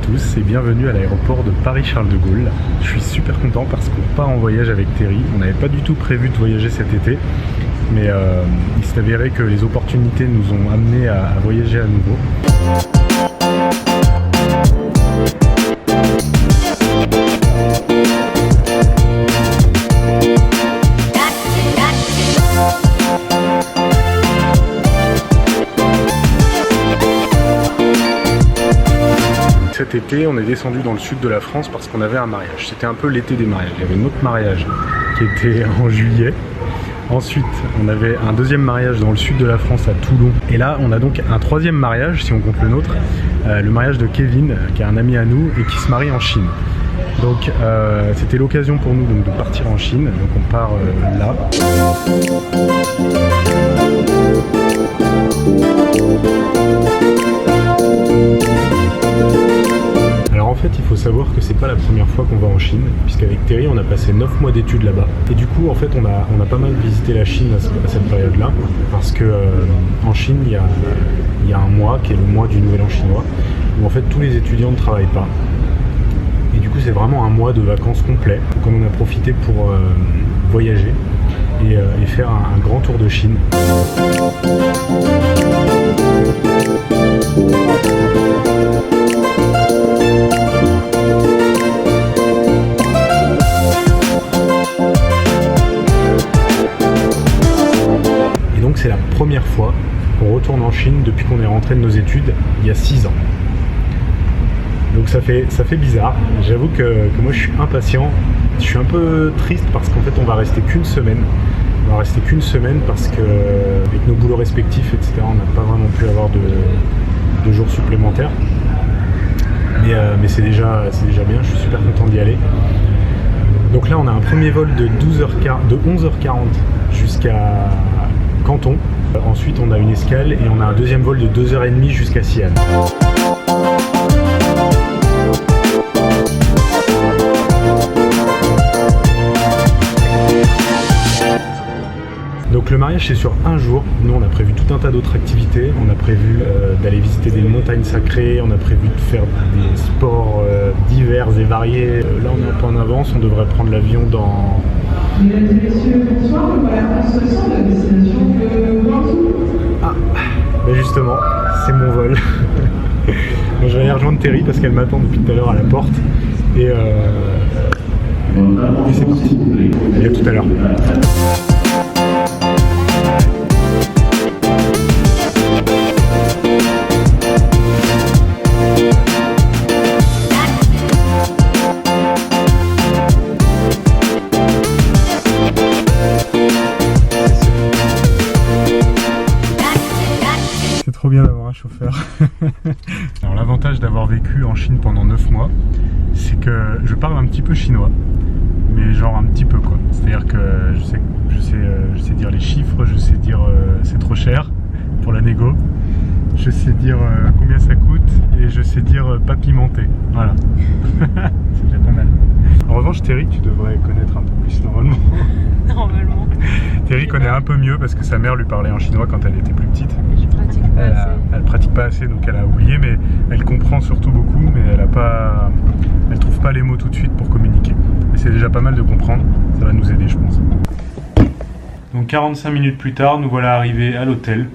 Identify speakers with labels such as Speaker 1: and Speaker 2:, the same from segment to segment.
Speaker 1: tous et bienvenue à l'aéroport de Paris-Charles de Gaulle. Je suis super content parce qu'on part en voyage avec Terry. On n'avait pas du tout prévu de voyager cet été, mais il s'est avéré que les opportunités nous ont amenés à voyager à nouveau. Cet été, on est descendu dans le sud de la France parce qu'on avait un mariage. C'était un peu l'été des mariages. Il y avait notre mariage qui était en juillet. Ensuite, on avait un deuxième mariage dans le sud de la France à Toulon. Et là, on a donc un troisième mariage, si on compte le nôtre, le mariage de Kevin, qui est un ami à nous et qui se marie en Chine. Donc, c'était l'occasion pour nous donc, de partir en Chine. Donc, on part là. Alors en fait, il faut savoir que c'est pas la première fois qu'on va en Chine, puisqu'avec Terry, on a passé 9 mois d'études là-bas. Et du coup, en fait, on a pas mal visité la Chine à cette période-là, parce que en Chine, il y a un mois, qui est le mois du Nouvel An chinois, où en fait tous les étudiants ne travaillent pas. Et du coup, c'est vraiment un mois de vacances complet, donc on en a profité pour voyager et faire un grand tour de Chine. C'est la première fois qu'on retourne en Chine depuis qu'on est rentré de nos études il y a 6 ans. Donc ça fait bizarre. J'avoue que moi je suis impatient. Je suis un peu triste parce qu'en fait on va rester qu'une semaine. On va rester qu'une semaine parce que avec nos boulots respectifs, etc., on n'a pas vraiment pu avoir de jours supplémentaires. Mais c'est déjà bien, je suis super content d'y aller. Donc là on a un premier vol de 11h40 jusqu'à Canton. Ensuite on a une escale et on a un deuxième vol de 2h30 jusqu'à Xi'an. Donc le mariage c'est sur un jour. Nous on a prévu tout un tas d'autres activités. On a prévu d'aller visiter des montagnes sacrées, on a prévu de faire des sports divers et variés. Là on est un peu en avance, on devrait prendre l'avion dans...
Speaker 2: Mesdames et messieurs, bonsoir. Voilà, on se sent la destination de Guangzhou.
Speaker 1: Ah, ben justement, c'est mon vol. Je vais aller rejoindre Terry parce qu'elle m'attend depuis tout à l'heure à la porte. Et c'est parti. Allez, à tout à l'heure. Trop bien d'avoir un chauffeur. Alors l'avantage d'avoir vécu en Chine pendant 9 mois, c'est que je parle un petit peu chinois, mais genre un petit peu quoi. C'est-à-dire que je sais dire les chiffres, je sais dire c'est trop cher pour la négo, je sais dire combien ça coûte et je sais dire pas pimenté. Voilà. C'est déjà pas mal. En revanche Terry, tu devrais connaître un peu plus normalement.
Speaker 3: Normalement.
Speaker 1: Terry connaît un peu mieux parce que sa mère lui parlait en chinois quand elle était plus petite.
Speaker 3: Je pratique pas assez.
Speaker 1: Elle pratique pas assez donc elle a oublié, mais elle comprend surtout beaucoup, mais elle trouve pas les mots tout de suite pour communiquer. Mais c'est déjà pas mal de comprendre, ça va nous aider je pense. Donc 45 minutes plus tard, nous voilà arrivés à l'hôtel.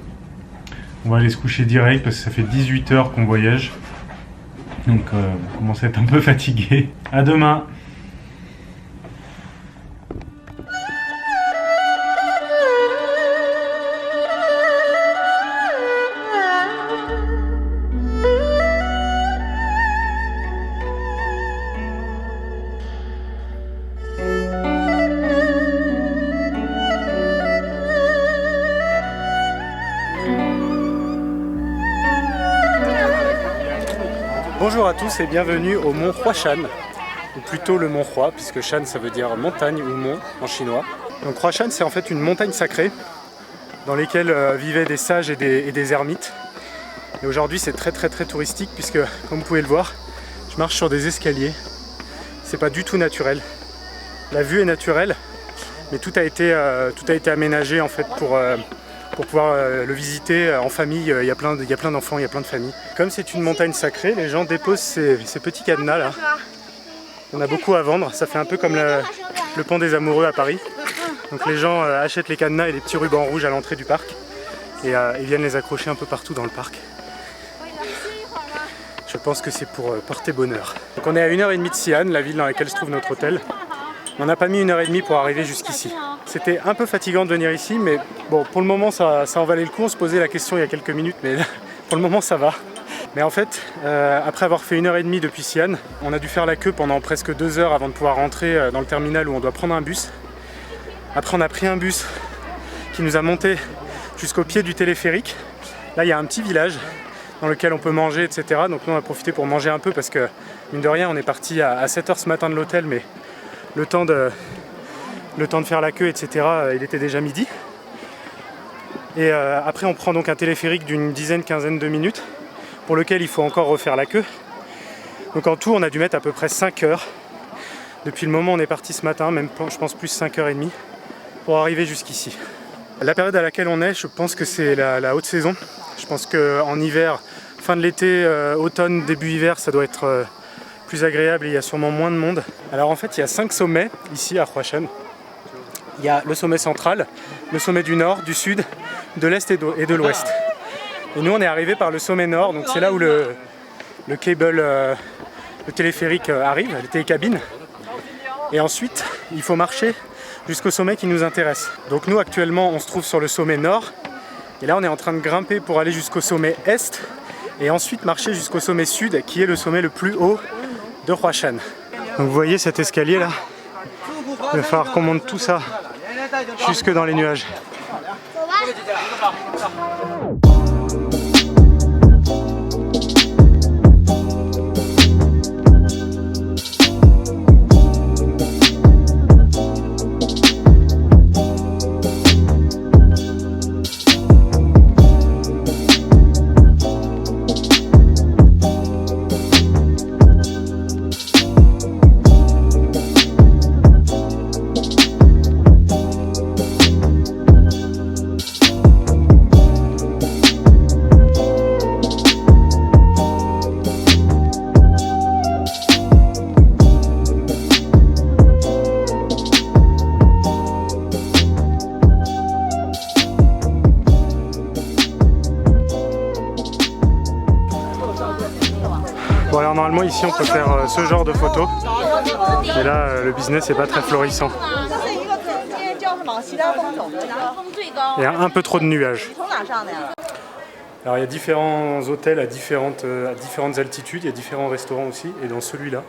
Speaker 1: On va aller se coucher direct parce que ça fait 18 heures qu'on voyage. Donc on commence à être un peu fatigué. À demain. Bonjour à tous et bienvenue au mont Huashan, ou plutôt le mont Hua, puisque Shan ça veut dire montagne ou mont en chinois. Donc Huashan c'est en fait une montagne sacrée dans lesquelles vivaient des sages et des ermites. Et aujourd'hui c'est très touristique puisque comme vous pouvez le voir, je marche sur des escaliers. C'est pas du tout naturel. La vue est naturelle, mais tout a été aménagé en fait pour pouvoir le visiter en famille. Il y a plein d'enfants, il y a plein de familles. Comme c'est une montagne sacrée, les gens déposent ces petits cadenas là. On a beaucoup à vendre, ça fait un peu comme le pont des amoureux à Paris. Donc les gens achètent les cadenas et les petits rubans rouges à l'entrée du parc et ils viennent les accrocher un peu partout dans le parc. Je pense que c'est pour porter bonheur. Donc on est à 1h30 de Xi'an, la ville dans laquelle se trouve notre hôtel. On n'a pas mis 1h30 pour arriver jusqu'ici. C'était un peu fatigant de venir ici, mais bon, pour le moment ça en valait le coup. On se posait la question il y a quelques minutes, mais pour le moment ça va. Mais en fait, après avoir fait 1h30 depuis Xi'an, on a dû faire la queue pendant presque 2 heures avant de pouvoir rentrer dans le terminal où on doit prendre un bus. Après on a pris un bus qui nous a monté jusqu'au pied du téléphérique. Là il y a un petit village dans lequel on peut manger, etc. Donc nous on a profité pour manger un peu parce que, mine de rien, on est parti à 7h ce matin de l'hôtel, mais le temps de faire la queue, etc., il était déjà midi. Et après on prend donc un téléphérique d'une quinzaine de minutes pour lequel il faut encore refaire la queue. Donc en tout on a dû mettre à peu près 5 heures depuis le moment où on est parti ce matin, même je pense plus 5h30 pour arriver jusqu'ici. La période à laquelle on est, je pense que c'est la haute saison. Je pense qu'en hiver, fin de l'été, automne, début hiver, ça doit être plus agréable et il y a sûrement moins de monde. Alors en fait il y a 5 sommets ici à Huashan. Il y a le sommet central, le sommet du nord, du sud, de l'est et de l'ouest. Et nous on est arrivé par le sommet nord, donc c'est là où le cable, le téléphérique arrive, les télécabines. Et ensuite il faut marcher jusqu'au sommet qui nous intéresse. Donc nous actuellement on se trouve sur le sommet nord, et là on est en train de grimper pour aller jusqu'au sommet est, et ensuite marcher jusqu'au sommet sud, qui est le sommet le plus haut de Huashan. Donc vous voyez cet escalier là, il va falloir qu'on monte tout ça jusque dans les nuages. Bon alors normalement ici on peut faire ce genre de photos, mais là le business n'est pas très florissant. Il y a un peu trop de nuages. Alors il y a différents hôtels à différentes altitudes, il y a différents restaurants aussi, et dans celui-là,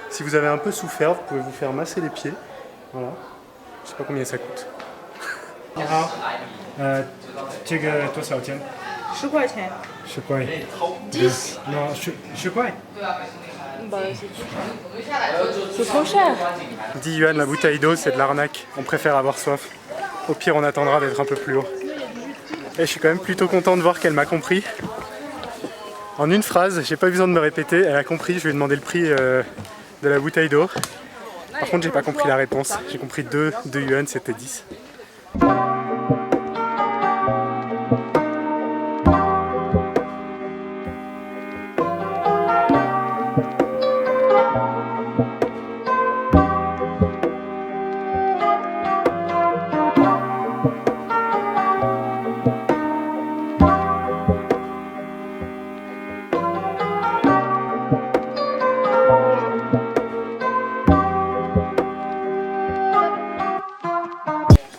Speaker 1: si vous avez un peu souffert, vous pouvez vous faire masser les pieds. Voilà. Je sais pas combien ça coûte.
Speaker 3: 10块钱。
Speaker 1: 10块.
Speaker 3: 10
Speaker 1: Non, 10块.
Speaker 3: Bah c'est trop cher.
Speaker 1: 10 yuan la bouteille d'eau, c'est de l'arnaque. On préfère avoir soif. Au pire, on attendra d'être un peu plus haut. Et je suis quand même plutôt content de voir qu'elle m'a compris. En une phrase, j'ai pas eu besoin de me répéter, elle a compris, je lui ai demandé le prix de la bouteille d'eau. Par contre, j'ai pas compris la réponse. J'ai compris 2 yuan, c'était 10.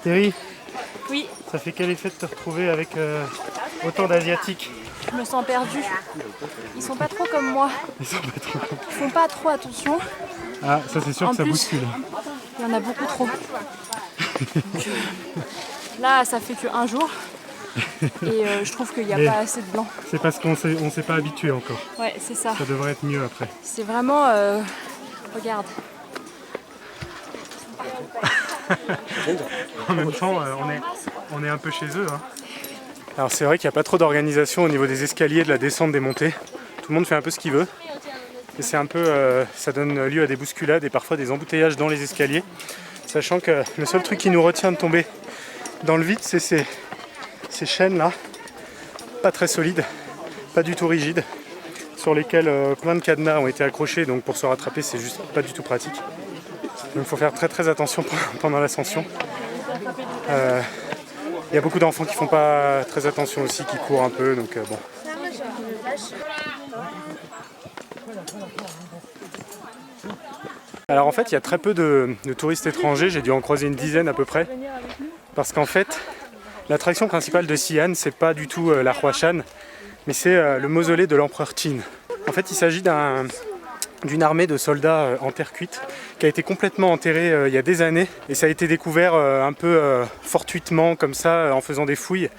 Speaker 1: Terry,
Speaker 3: Oui,
Speaker 1: ça fait quel effet de te retrouver avec autant d'Asiatiques?
Speaker 3: je me sens perdue. Ils sont pas trop comme moi.
Speaker 1: Ils sont pas trop.
Speaker 3: Ils font pas trop attention.
Speaker 1: Ah, ça c'est sûr
Speaker 3: En
Speaker 1: que ça
Speaker 3: plus,
Speaker 1: bouscule.
Speaker 3: Il y en a beaucoup trop. Là, ça fait que 1 jour. Et je trouve qu'il n'y a
Speaker 1: Mais-
Speaker 3: pas assez de blanc.
Speaker 1: C'est parce qu'on s'est pas habitué encore.
Speaker 3: Ouais, c'est ça.
Speaker 1: Ça devrait être mieux après.
Speaker 3: C'est vraiment... regarde.
Speaker 1: En même temps, on est un peu chez eux. Hein. Alors c'est vrai qu'il n'y a pas trop d'organisation au niveau des escaliers, de la descente, des montées. Tout le monde fait un peu ce qu'il veut. Et c'est un peu, ça donne lieu à des bousculades et parfois des embouteillages dans les escaliers. Sachant que le seul truc qui nous retient de tomber dans le vide, c'est ces ces chaînes là, pas très solides, pas du tout rigides, sur lesquelles plein de cadenas ont été accrochés, donc pour se rattraper c'est juste pas du tout pratique. Donc il faut faire très attention pendant l'ascension. Il y a beaucoup d'enfants qui font pas très attention aussi, qui courent un peu, donc bon. Alors en fait il y a très peu de touristes étrangers, j'ai dû en croiser une dizaine à peu près, parce qu'en fait l'attraction principale de Xi'an c'est pas du tout la Huashan, mais c'est le mausolée de l'empereur Qin. En fait il s'agit d'une armée de soldats en terre cuite qui a été complètement enterrée il y a des années, et ça a été découvert un peu fortuitement comme ça en faisant des fouilles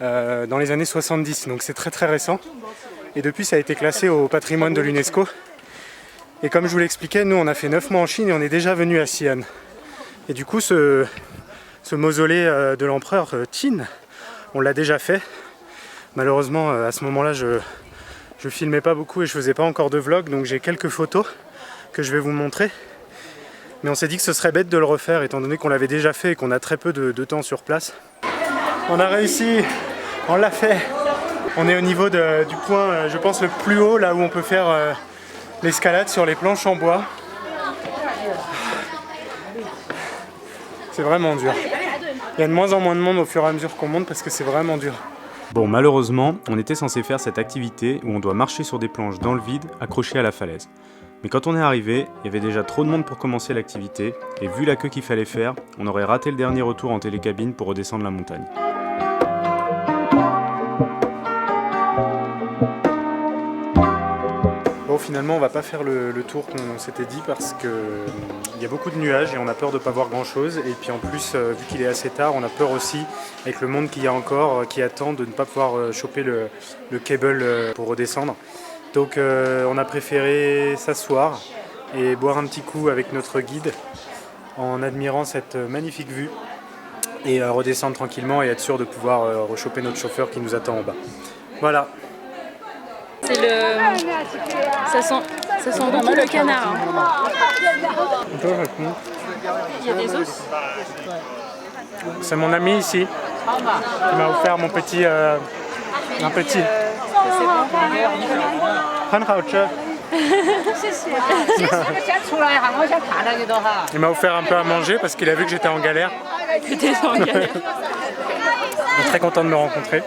Speaker 1: dans les années 70, donc c'est très récent, et depuis ça a été classé au patrimoine de l'UNESCO. Et comme je vous l'expliquais, nous on a fait 9 mois en Chine et on est déjà venu à Xi'an. Et du coup ce mausolée de l'empereur Qin, on l'a déjà fait. Malheureusement à ce moment-là je filmais pas beaucoup et je faisais pas encore de vlog, donc j'ai quelques photos que je vais vous montrer. Mais on s'est dit que ce serait bête de le refaire étant donné qu'on l'avait déjà fait et qu'on a très peu de temps sur place. On a réussi, on l'a fait. On est au niveau du point, je pense, le plus haut, là où on peut faire l'escalade sur les planches en bois. C'est vraiment dur. Il y a de moins en moins de monde au fur et à mesure qu'on monte parce que c'est vraiment dur. Bon, malheureusement, on était censé faire cette activité où on doit marcher sur des planches dans le vide, accrochées à la falaise. Mais quand on est arrivé, il y avait déjà trop de monde pour commencer l'activité, et vu la queue qu'il fallait faire, on aurait raté le dernier retour en télécabine pour redescendre la montagne. Bon, finalement on va pas faire le tour qu'on s'était dit parce qu'il y a beaucoup de nuages et on a peur de pas voir grand chose, et puis en plus vu qu'il est assez tard, on a peur aussi avec le monde qu'il y a encore qui attend de ne pas pouvoir choper le cable pour redescendre. Donc on a préféré s'asseoir et boire un petit coup avec notre guide en admirant cette magnifique vue et redescendre tranquillement et être sûr de pouvoir rechoper notre chauffeur qui nous attend en bas. Voilà.
Speaker 3: C'est ça sent beaucoup le canard. Il y a des os.
Speaker 1: C'est mon ami ici qui m'a offert mon petit un petit. Il m'a offert un peu à manger parce qu'il a vu que j'étais en galère.
Speaker 3: J'étais en galère.
Speaker 1: Je suis très content de me rencontrer.